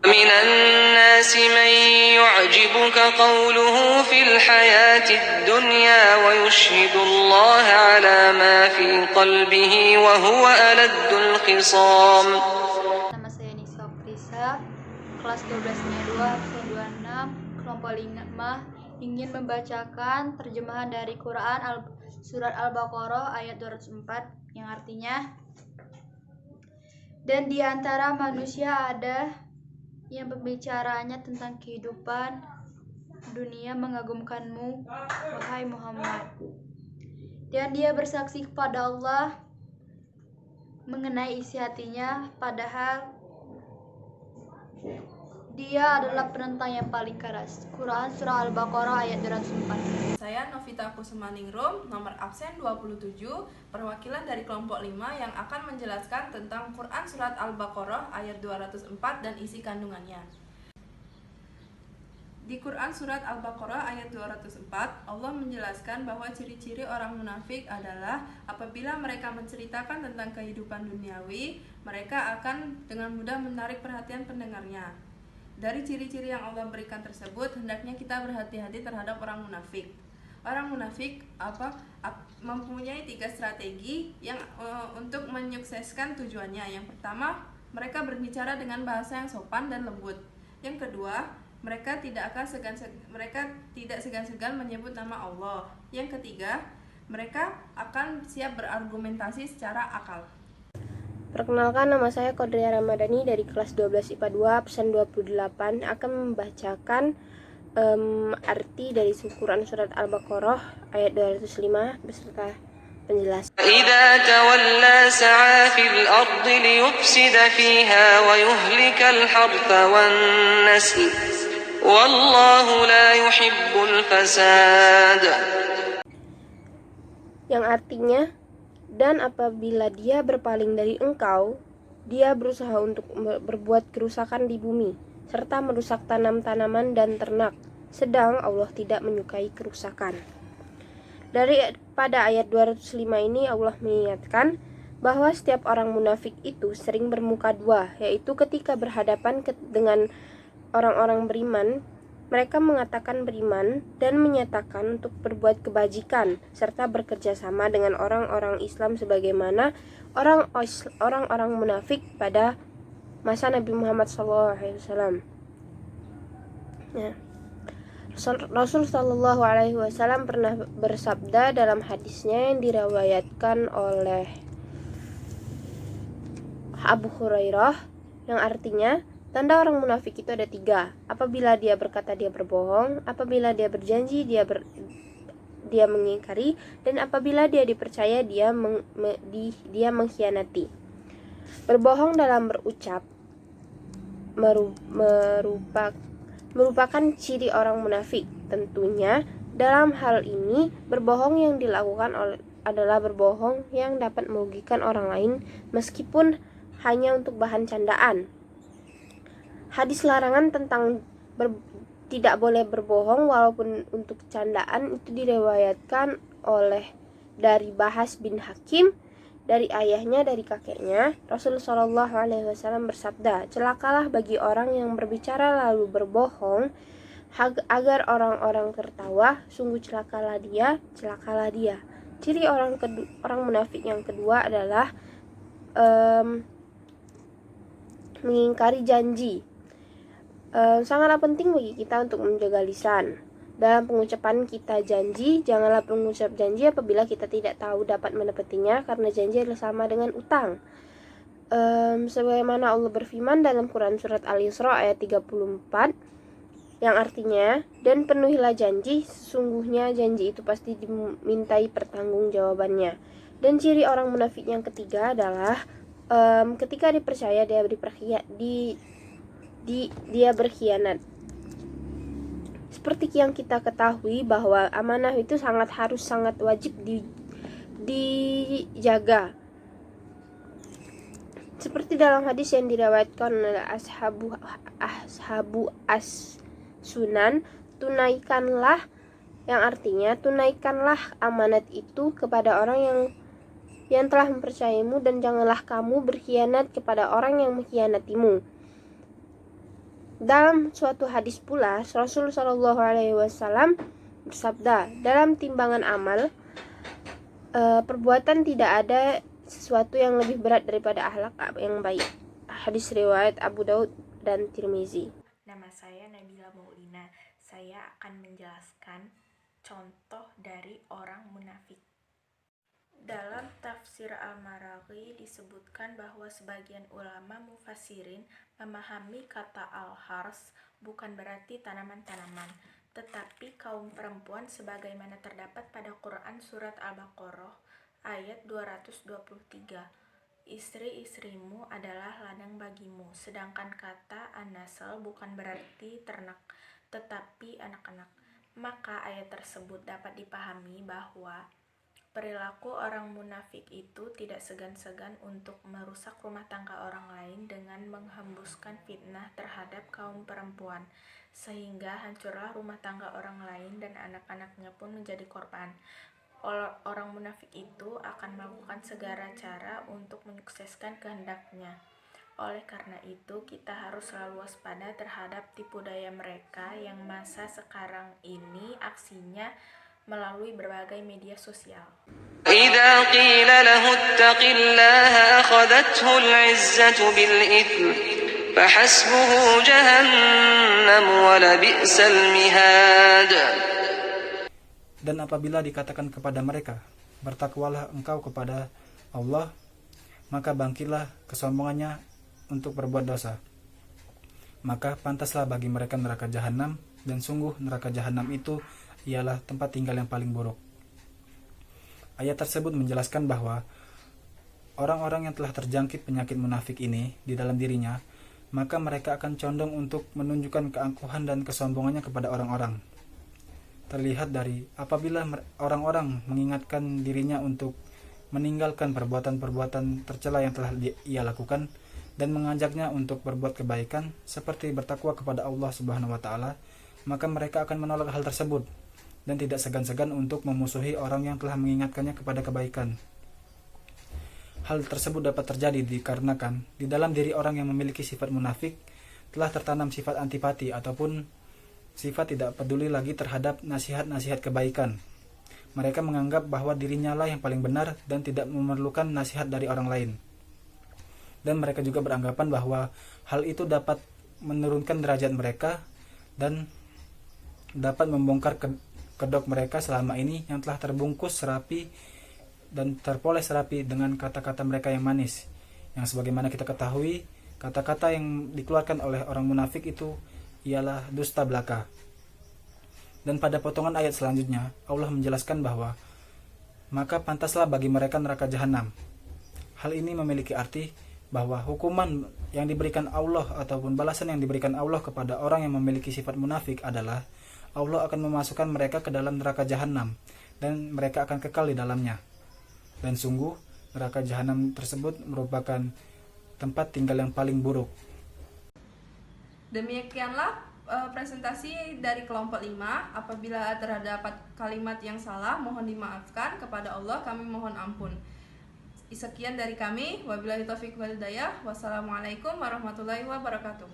من الناس من يعجبك قوله في الحياة الدنيا ويشهد الله على ما في قلبه وهو ألد الخصام. Nama saya Nisa Prisa, kelas 12-nya 2, absen 26, kelompok 5, ingin membacakan terjemahan dari Quran surat Al-Baqarah ayat 204 yang artinya, dan di antara manusia ada yang pembicaraannya tentang kehidupan dunia mengagumkanmu, wahai Muhammad, dan dia bersaksi kepada Allah mengenai isi hatinya, padahal dia adalah penentang yang paling keras. Quran surah Al-Baqarah ayat 204. Saya Novita Kusumaningrum, nomor absen 27, perwakilan dari kelompok 5 yang akan menjelaskan tentang Quran surat Al-Baqarah ayat 204 dan isi kandungannya. Di Quran surat Al-Baqarah ayat 204, Allah menjelaskan bahwa ciri-ciri orang munafik adalah apabila mereka menceritakan tentang kehidupan duniawi, mereka akan dengan mudah menarik perhatian pendengarnya. Dari ciri-ciri yang Allah berikan tersebut, hendaknya kita berhati-hati terhadap orang munafik. Orang munafik mempunyai 3 strategi yang untuk menyukseskan tujuannya. Yang pertama, mereka berbicara dengan bahasa yang sopan dan lembut. Yang kedua, mereka tidak segan-segan menyebut nama Allah. Yang ketiga, mereka akan siap berargumentasi secara akal. Perkenalkan, nama saya Kodria Ramadhani dari kelas 12 IPA 2 absen 28 akan membacakan arti dari Quran surat Al-Baqarah ayat 205 beserta penjelasan. إذا تولى سعى في الأرض ليفسد فيها ويهلك الحرث والنسل والله لا يحب الفساد. Yang artinya, dan apabila dia berpaling dari engkau, dia berusaha untuk berbuat kerusakan di bumi, serta merusak tanaman dan ternak, sedang Allah tidak menyukai kerusakan. Pada ayat 205 ini Allah mengingatkan bahwa setiap orang munafik itu sering bermuka dua, yaitu ketika berhadapan dengan orang-orang beriman, mereka mengatakan beriman dan menyatakan untuk berbuat kebajikan serta bekerja sama dengan orang-orang Islam sebagaimana orang-orang munafik pada masa Nabi Muhammad SAW. Ya. Rasul Shallallahu Alaihi Wasallam pernah bersabda dalam hadisnya yang diriwayatkan oleh Abu Hurairah yang artinya, tanda orang munafik itu ada 3. Apabila dia berkata dia berbohong, apabila dia berjanji dia mengingkari, dan apabila dia dipercaya dia mengkhianati. Berbohong dalam berucap merupakan ciri orang munafik. Tentunya dalam hal ini berbohong yang dilakukan adalah berbohong yang dapat merugikan orang lain meskipun hanya untuk bahan candaan. Hadis larangan tentang tidak boleh berbohong walaupun untuk candaan itu diriwayatkan dari Bahas bin Hakim, dari ayahnya, dari kakeknya. Rasulullah Shallallahu Alaihi Wasallam bersabda, celakalah bagi orang yang berbicara lalu berbohong agar orang-orang tertawa. Sungguh celakalah dia. Ciri orang munafik yang kedua adalah mengingkari janji. Sangatlah penting bagi kita untuk menjaga lisan. Dalam pengucapan kita janji, janganlah mengucap janji apabila kita tidak tahu dapat menepatinya, karena janji adalah sama dengan utang. Sebagaimana Allah berfirman dalam Quran surat Al-Isra ayat 34 yang artinya, dan penuhilah janji, sesungguhnya janji itu pasti dimintai pertanggungjawabannya. Dan ciri orang munafik yang ketiga adalah ketika dipercaya dia berkhianat. Seperti yang kita ketahui bahwa amanah itu sangat wajib dijaga. Seperti dalam hadis yang diriwayatkan oleh ashabu as-sunan, tunaikanlah, yang artinya tunaikanlah amanat itu kepada orang yang telah mempercayaimu, dan janganlah kamu berkhianat kepada orang yang mengkhianatimu. Dalam suatu hadis pula, Rasul Shallallahu Alaihi Wasallam bersabda, dalam timbangan amal, perbuatan tidak ada sesuatu yang lebih berat daripada akhlak yang baik. Hadis riwayat Abu Daud dan Tirmizi. Nama saya Nabila Maulina. Saya akan menjelaskan contoh dari orang munafik. Dalam tafsir Al-Maraghi disebutkan bahwa sebagian ulama mufassirin memahami kata al-hars bukan berarti tanaman-tanaman, tetapi kaum perempuan sebagaimana terdapat pada Quran surat Al-Baqarah ayat 223. Istri-istrimu adalah ladang bagimu, sedangkan kata an-nasl bukan berarti ternak, tetapi anak-anak. Maka ayat tersebut dapat dipahami bahwa perilaku orang munafik itu tidak segan-segan untuk merusak rumah tangga orang lain dengan menghembuskan fitnah terhadap kaum perempuan, sehingga hancurlah rumah tangga orang lain dan anak-anaknya pun menjadi korban. Orang munafik itu akan melakukan segala cara untuk menyukseskan kehendaknya. Oleh karena itu, kita harus selalu waspada terhadap tipu daya mereka yang masa sekarang ini aksinya melalui berbagai media sosial. إذا قيل له اتق الله أخذته العزة بالإثم فحسبه جهنم ولبئس المهاد. Dan apabila dikatakan kepada mereka, bertakwalah engkau kepada Allah, maka bangkitlah kesombongannya untuk berbuat dosa. Maka pantaslah bagi mereka neraka jahanam, dan sungguh neraka jahanam itu ialah tempat tinggal yang paling buruk. Ayat tersebut menjelaskan bahwa orang-orang yang telah terjangkit penyakit munafik ini di dalam dirinya, maka mereka akan condong untuk menunjukkan keangkuhan dan kesombongannya kepada orang-orang. Terlihat dari apabila orang-orang mengingatkan dirinya untuk meninggalkan perbuatan-perbuatan tercela yang telah ia lakukan dan mengajaknya untuk berbuat kebaikan seperti bertakwa kepada Allah Subhanahu wa taala, maka mereka akan menolak hal tersebut dan tidak segan-segan untuk memusuhi orang yang telah mengingatkannya kepada kebaikan. Hal tersebut dapat terjadi dikarenakan di dalam diri orang yang memiliki sifat munafik telah tertanam sifat antipati ataupun sifat tidak peduli lagi terhadap nasihat-nasihat kebaikan. Mereka menganggap bahwa dirinya lah yang paling benar dan tidak memerlukan nasihat dari orang lain. Dan mereka juga beranggapan bahwa hal itu dapat menurunkan derajat mereka dan dapat membongkar kedok mereka selama ini yang telah terbungkus rapi dan terpoles rapi dengan kata-kata mereka yang manis, yang sebagaimana kita ketahui, kata-kata yang dikeluarkan oleh orang munafik itu ialah dusta belaka. Dan pada potongan ayat selanjutnya Allah menjelaskan bahwa maka pantaslah bagi mereka neraka jahanam. Hal ini memiliki arti bahwa hukuman yang diberikan Allah ataupun balasan yang diberikan Allah kepada orang yang memiliki sifat munafik adalah Allah akan memasukkan mereka ke dalam neraka jahanam dan mereka akan kekal di dalamnya. Dan sungguh neraka jahanam tersebut merupakan tempat tinggal yang paling buruk. Demikianlah presentasi dari kelompok 5. Apabila terdapat kalimat yang salah, mohon dimaafkan. Kepada Allah kami mohon ampun. Sekian dari kami. Wabillahi taufiq wal hidayah. Wassalamualaikum warahmatullahi wabarakatuh.